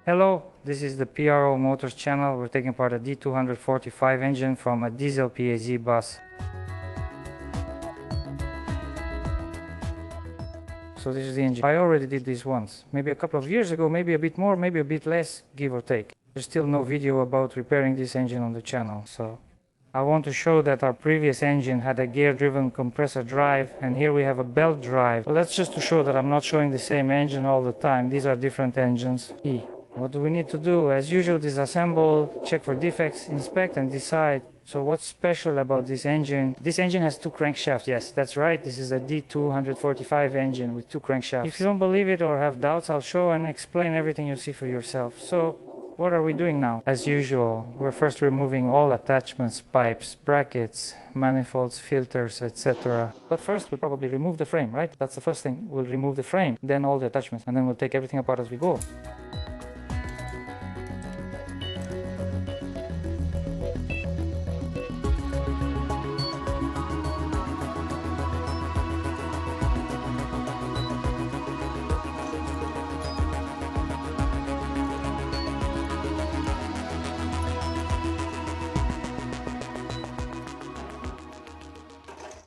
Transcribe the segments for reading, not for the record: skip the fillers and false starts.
Hello, this is the PRO Motors channel. We're taking apart a D245 engine from a diesel PAZ bus. So this is the engine. I already did this once, maybe a couple of years ago, maybe a bit more, maybe a bit less, give or take. There's still no video about repairing this engine on the channel, so I want to show that our previous engine had a gear-driven compressor drive, and here we have a belt drive. Well, that's just to show that I'm not showing the same engine all the time. These are different engines. What do we need to do? As usual, disassemble, check for defects, inspect and decide. So what's special about this engine? This engine has two crankshafts. Yes, that's right. This is a D245 engine with two crankshafts. If you don't believe it or have doubts, I'll show and explain everything you see for yourself. So what are we doing now? As usual, we're first removing all attachments, pipes, brackets, manifolds, filters, etc. But first we'll probably remove the frame, right? That's the first thing. We'll remove the frame, then all the attachments, and then we'll take everything apart as we go.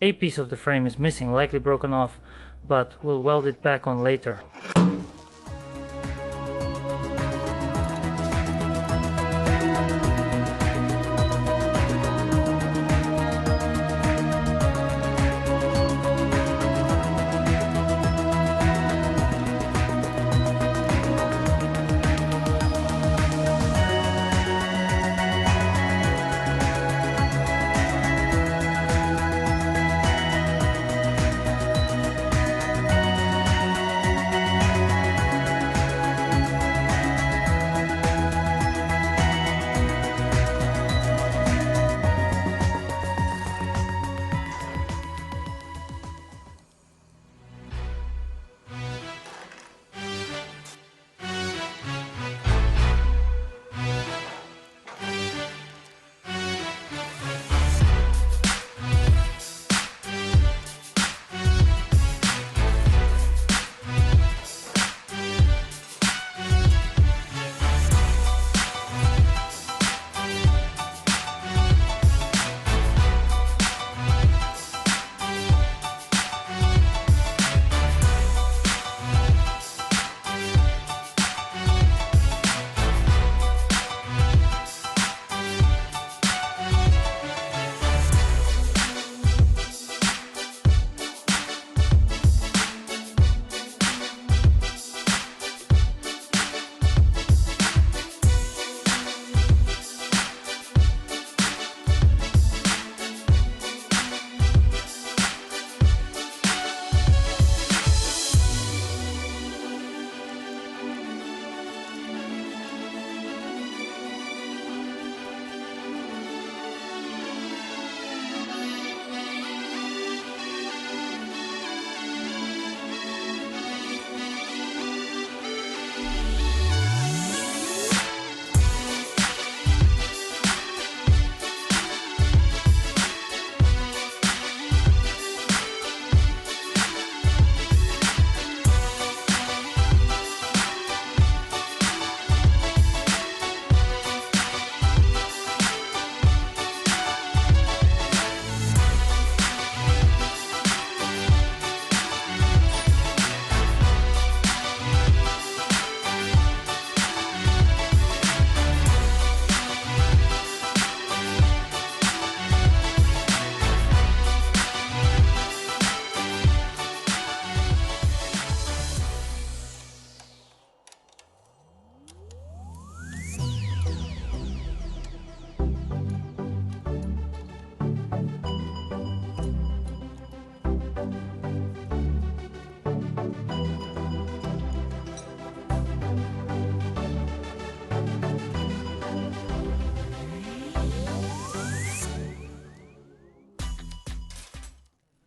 A piece of the frame is missing, likely broken off, but we'll weld it back on later.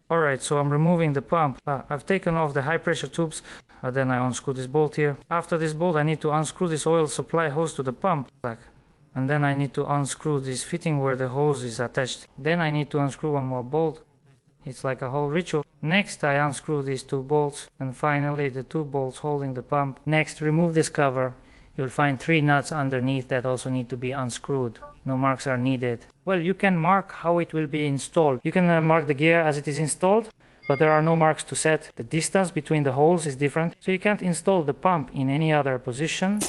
Alright, so I'm removing the pump. I've taken off the high pressure tubes, then I unscrew this bolt here. After this bolt I need to unscrew this oil supply hose to the pump, and then I need to unscrew this fitting where the hose is attached. Then I need to unscrew one more bolt. It's like a whole ritual. Next I unscrew these two bolts, and finally the two bolts holding the pump. Next remove this cover. You'll find 3 nuts underneath that also need to be unscrewed. No marks are needed. Well, you can mark how it will be installed. You can mark the gear as it is installed, but there are no marks to set. The distance between the holes is different, so you can't install the pump in any other position.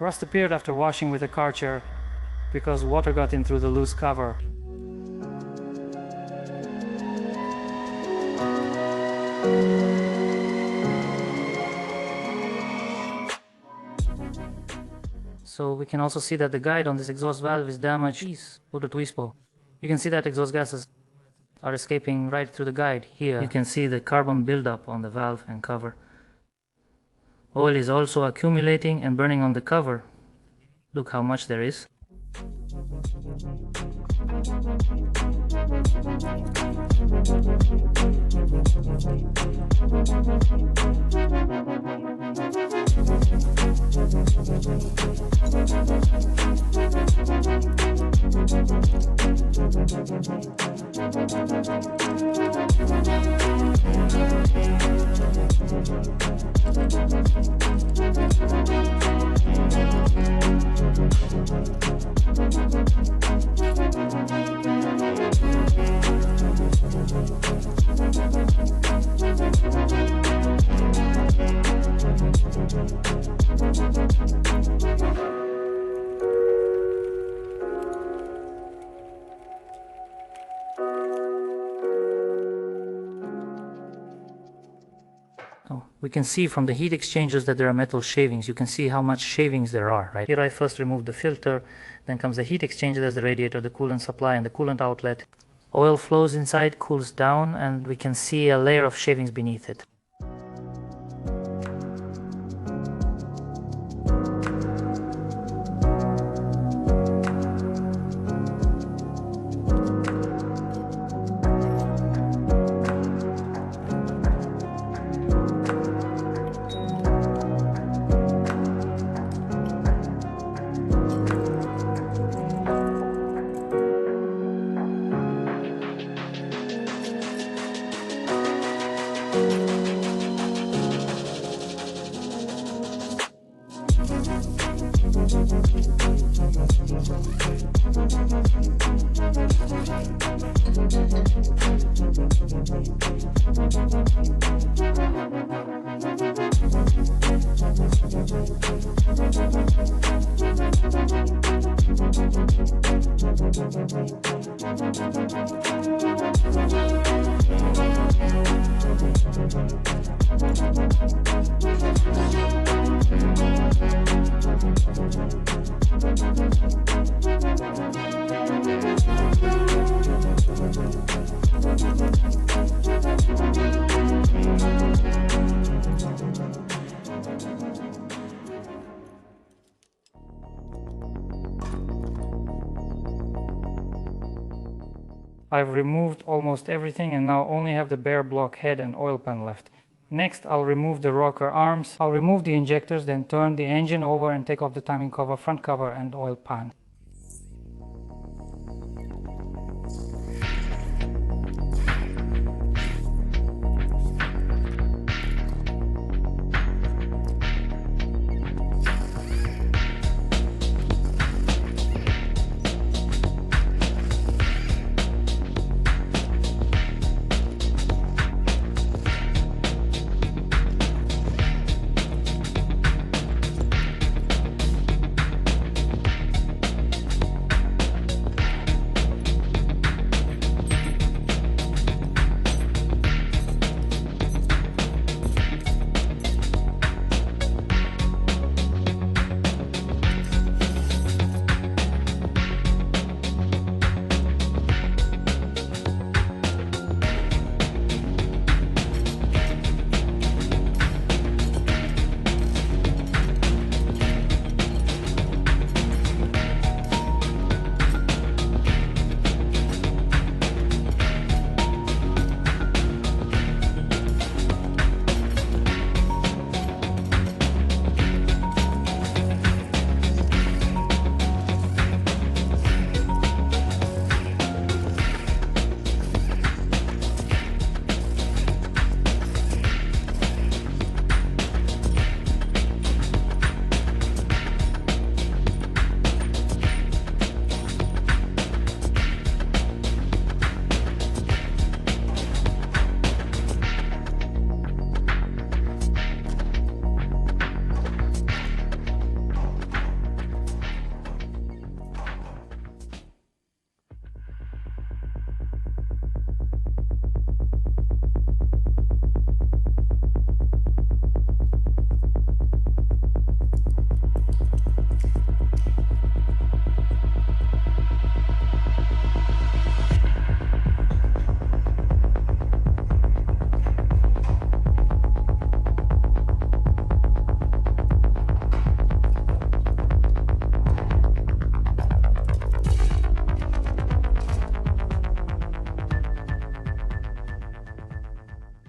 Rust appeared after washing with a Karcher because water got in through the loose cover. So we can also see that the guide on this exhaust valve is damaged. You can see that exhaust gases are escaping right through the guide. Here you can see the carbon buildup on the valve and cover. Oil is also accumulating and burning on the cover. Look how much there is. We can see from the heat exchangers that there are metal shavings. You can see how much shavings there are, right? Here I first remove the filter, then comes the heat exchanger, there's the radiator, the coolant supply, and the coolant outlet. Oil flows inside, cools down, and we can see a layer of shavings beneath it. I've removed almost everything and now only have the bare block head and oil pan left. Next, I'll remove the rocker arms. I'll remove the injectors, then turn the engine over and take off the timing cover, front cover and oil pan.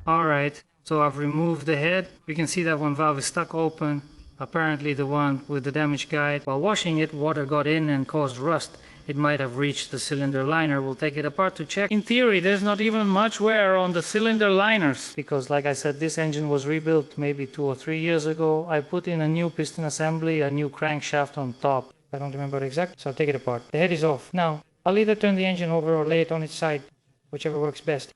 Alright, so I've removed the head. We can see that one valve is stuck open. Apparently the one with the damage guide. While washing it, water got in and caused rust. It might have reached the cylinder liner. We'll take it apart to check. In theory, there's not even much wear on the cylinder liners. Because like I said, this engine was rebuilt maybe 2 or 3 years ago. I put in a new piston assembly, a new crankshaft on top. I don't remember exactly, so I'll take it apart. The head is off. Now, I'll either turn the engine over or lay it on its side, whichever works best.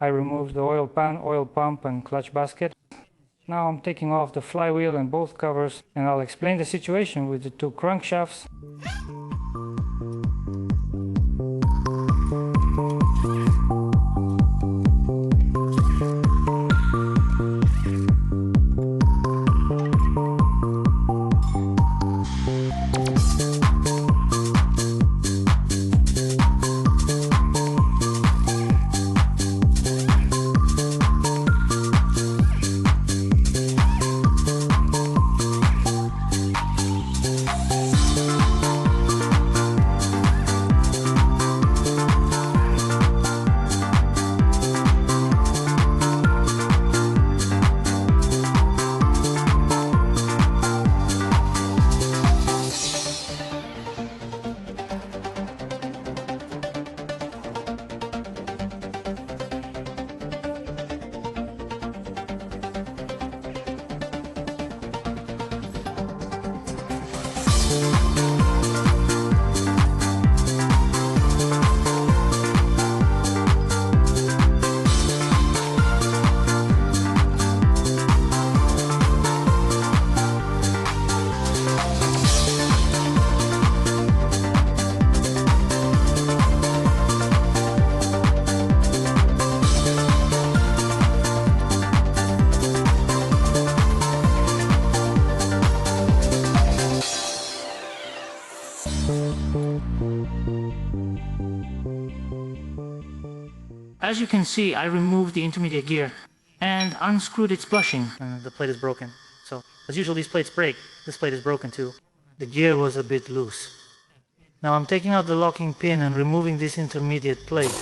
I removed the oil pan, oil pump and clutch basket. Now I'm taking off the flywheel and both covers, and I'll explain the situation with the two crankshafts. As you can see, I removed the intermediate gear and unscrewed its bushing. The plate is broken. So, as usual, these plates break. This plate is broken too. The gear was a bit loose. Now I'm taking out the locking pin and removing this intermediate plate.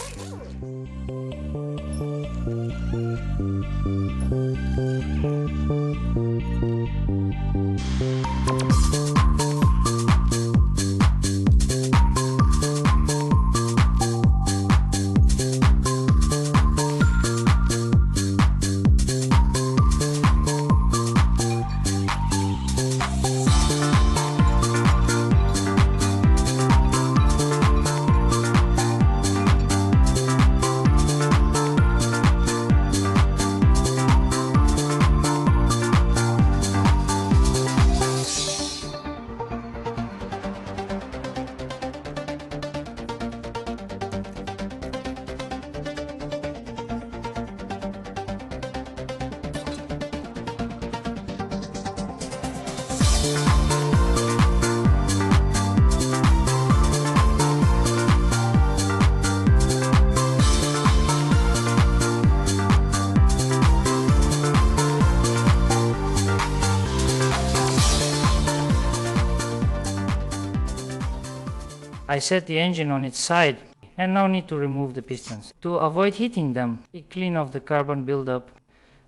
I set the engine on its side and now need to remove the pistons. To avoid heating them, I clean off the carbon buildup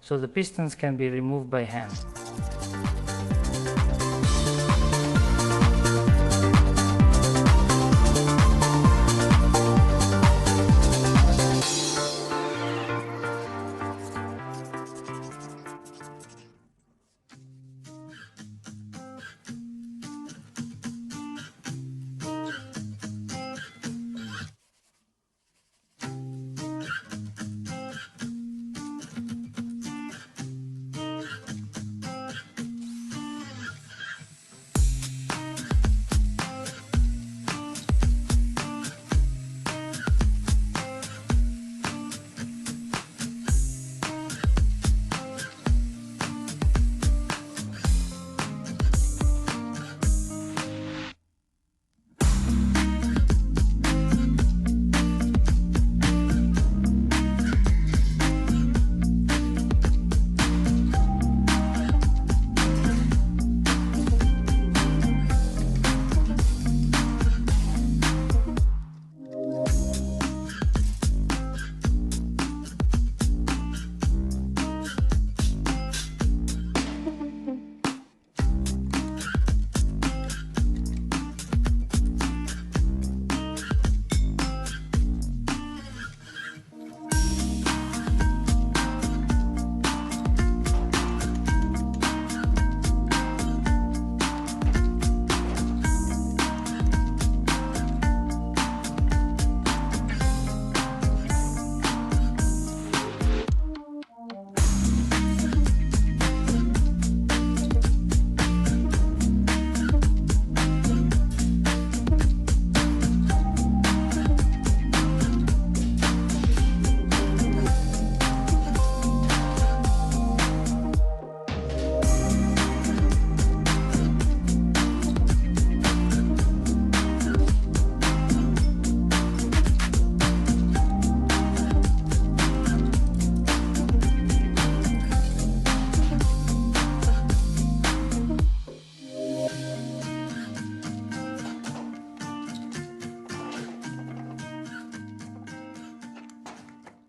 so the pistons can be removed by hand.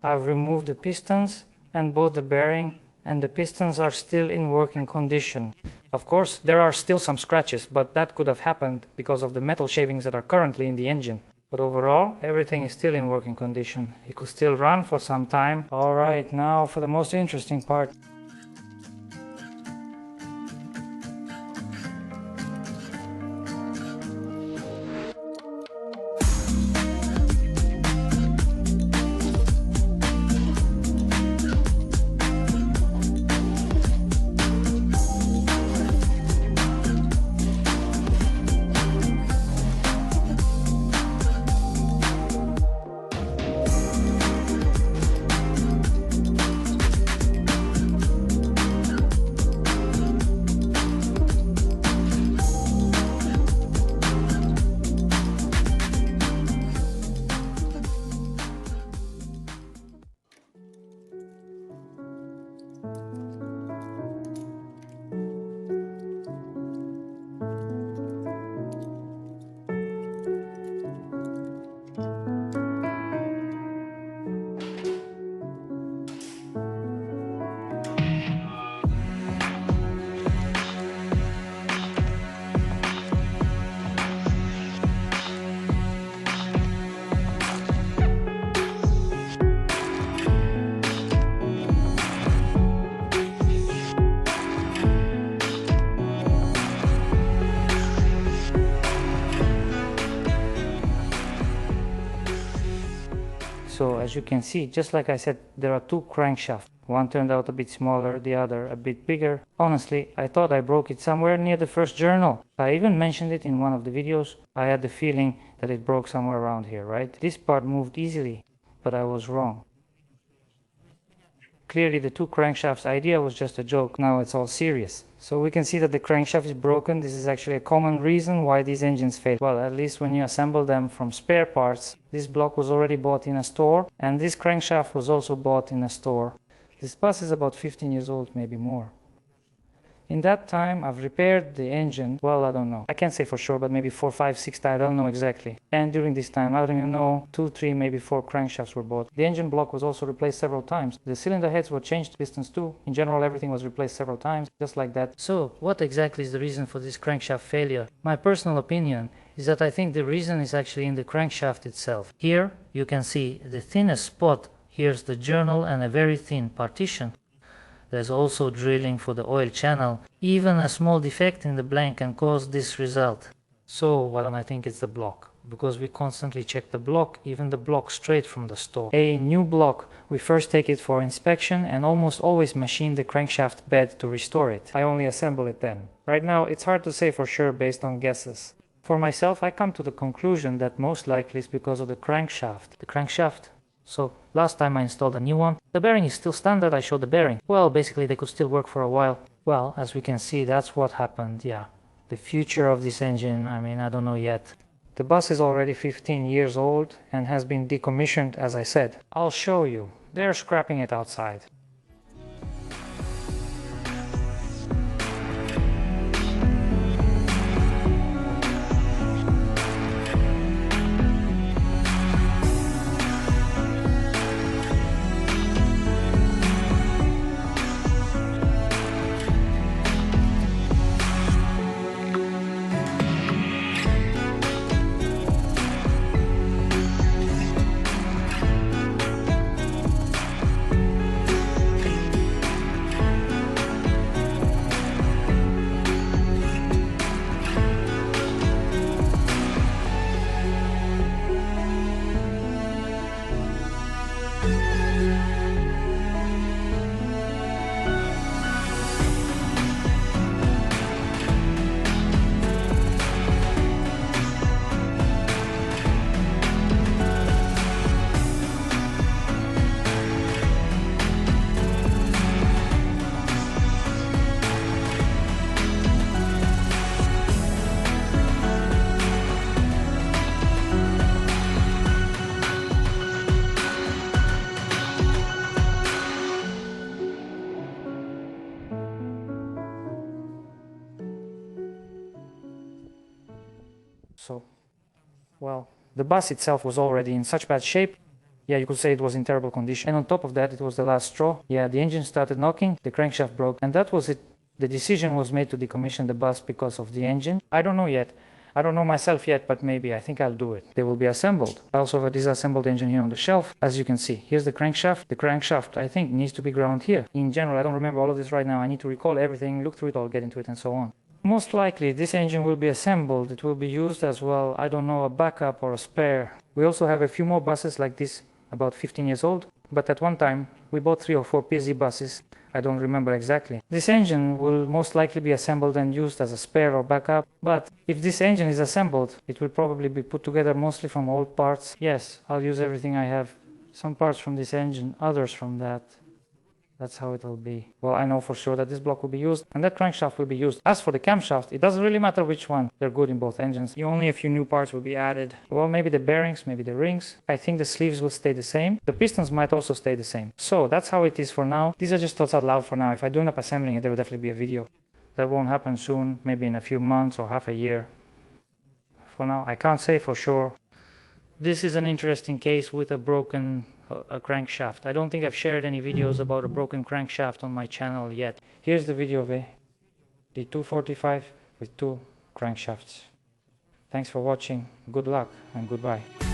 I've removed the pistons and both the bearing, and the pistons are still in working condition. Of course, there are still some scratches, but that could have happened because of the metal shavings that are currently in the engine. But overall, everything is still in working condition. It could still run for some time. Alright, now for the most interesting part. So as you can see, just like I said, there are two crankshafts. One turned out a bit smaller, the other a bit bigger. Honestly, I thought I broke it somewhere near the first journal. I even mentioned it in one of the videos. I had the feeling that it broke somewhere around here, right? This part moved easily, but I was wrong. Clearly the two crankshafts idea was just a joke. Now it's all serious. So we can see that the crankshaft is broken. This is actually a common reason why these engines fail. Well, at least when you assemble them from spare parts. This block was already bought in a store, and this crankshaft was also bought in a store. This bus is about 15 years old, maybe more. In that time, I've repaired the engine. Well, I don't know. I can't say for sure, but maybe 4, 5, 6 times. I don't know exactly. And during this time, I don't even know, 2, 3, maybe 4 crankshafts were bought. The engine block was also replaced several times. The cylinder heads were changed, pistons too. In general, everything was replaced several times, just like that. So, what exactly is the reason for this crankshaft failure? My personal opinion is that I think the reason is actually in the crankshaft itself. Here, you can see the thinnest spot. Here's the journal and a very thin partition. There's also drilling for the oil channel. Even a small defect in the blank can cause this result. So, why don't I think it's the block? Because we constantly check the block, even the block straight from the store. A new block, we first take it for inspection and almost always machine the crankshaft bed to restore it. I only assemble it then. Right now, it's hard to say for sure based on guesses. For myself, I come to the conclusion that most likely it's because of the crankshaft. So, last time I installed a new one. The bearing is still standard, I showed the bearing. Well, basically they could still work for a while. Well, as we can see, that's what happened, yeah. The future of this engine, I don't know yet. The bus is already 15 years old and has been decommissioned, as I said. I'll show you. They're scrapping it outside. So, well, the bus itself was already in such bad shape Yeah, you could say it was in terrible condition. And on top of that, it was the last straw. Yeah, the engine started knocking, the crankshaft broke, and that was it. The decision was made to decommission the bus because of the engine. I don't know yet. I don't know myself yet, but maybe I think I'll do it. They will be assembled. I also have a disassembled engine here on the shelf. As you can see, here's the crankshaft. The crankshaft, I think, needs to be ground here. In general, I don't remember all of this right now. I need to recall everything, look through it all, get into it, and so on. Most likely, this engine will be assembled. It will be used as well, I don't know, a backup or a spare. We also have a few more buses like this, about 15 years old. But at one time, we bought 3 or 4 PSZ buses. I don't remember exactly. This engine will most likely be assembled and used as a spare or backup. But if this engine is assembled, it will probably be put together mostly from old parts. Yes, I'll use everything I have. Some parts from this engine, others from that. That's how it will be. Well, I know for sure that this block will be used and that crankshaft will be used. As for the camshaft, it doesn't really matter which one. They're good in both engines. Only a few new parts will be added. Well, maybe the bearings, maybe the rings. I think the sleeves will stay the same. The pistons might also stay the same. So that's how it is for now. These are just thoughts out loud for now. If I do end up assembling it, there will definitely be a video. That won't happen soon, maybe in a few months or half a year. For now, I can't say for sure. This is an interesting case with a broken crankshaft. I don't think I've shared any videos about a broken crankshaft on my channel yet. Here's the video of a D245 with 2 crankshafts. Thanks for watching, good luck and goodbye.